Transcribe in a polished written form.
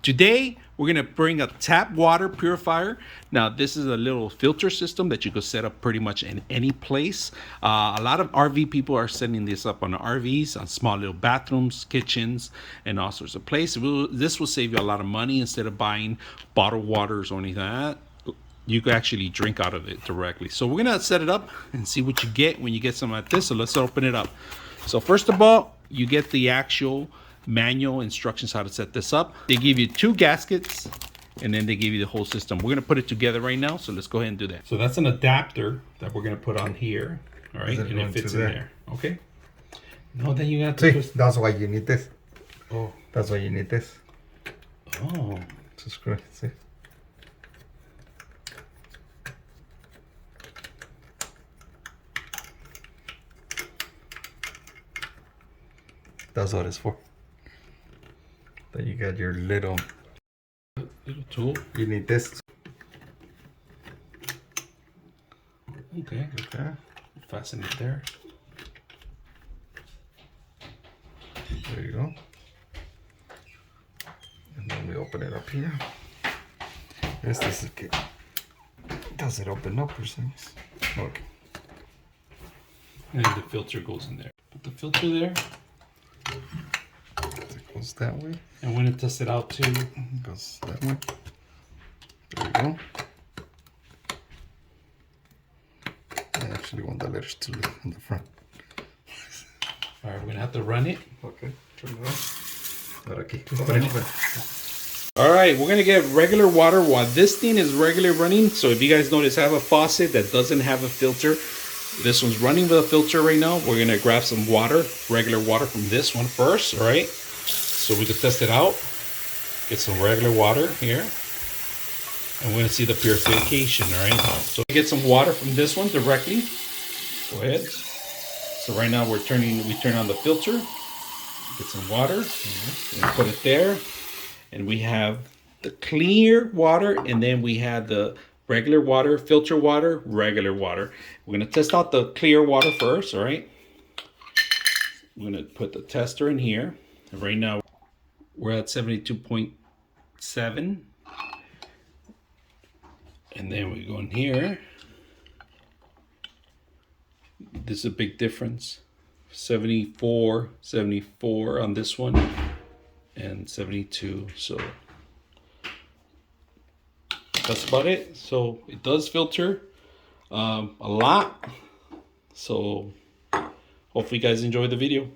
Today, we're gonna bring a tap water purifier. Now, this is a little filter system that you could set up pretty much in any place. A lot of RV people are setting this up on RVs, on small little bathrooms, kitchens, and all sorts of places. This will save you a lot of money instead of buying bottled waters or anything like that. You can actually drink out of it directly. So we're gonna set it up and see what you get when you get something like this. So let's open it up. So first of all, you get the actual manual instructions how to set this up. They give you 2 gaskets and then they give you the whole system. We're gonna put it together right now, so let's go ahead and do that. So that's an adapter that we're gonna put on here, all right, and it fits in there. Okay. No, then you got to. See, that's why you need this. Oh, that's why you need this. Oh, to screw. See. That's what it's for. Then you got your little tool. You need this. Okay. Okay. Fasten it there. There you go. And then we open it up here. This is okay. Does it open up or something? Okay. And then the filter goes in there. Put the filter there. It goes that way. And when it tests it out too, it goes that way. There you go. I actually want the letters to look on the front. All right, we're gonna have to run it. Okay, turn it on. Okay. All right, we're gonna get regular water while this thing is regularly running. So if you guys notice, I have a faucet that doesn't have a filter. This one's running with a filter right now. We're gonna grab some water, regular water from this one first, all right? So we can test it out. Get some regular water here. And we're gonna see the purification, all right? So get some water from this one directly. Go ahead. So right now we turn on the filter. Get some water, and put it there. And we have the clear water, and then we have the regular water, filter water, regular water. We're gonna test out the clear water first, all right? We're gonna put the tester in here. And right now we're at 72.7. And then we go in here. This is a big difference. 74 on this one and 72. So that's about it. So it does filter a lot. So hopefully you guys enjoy the video.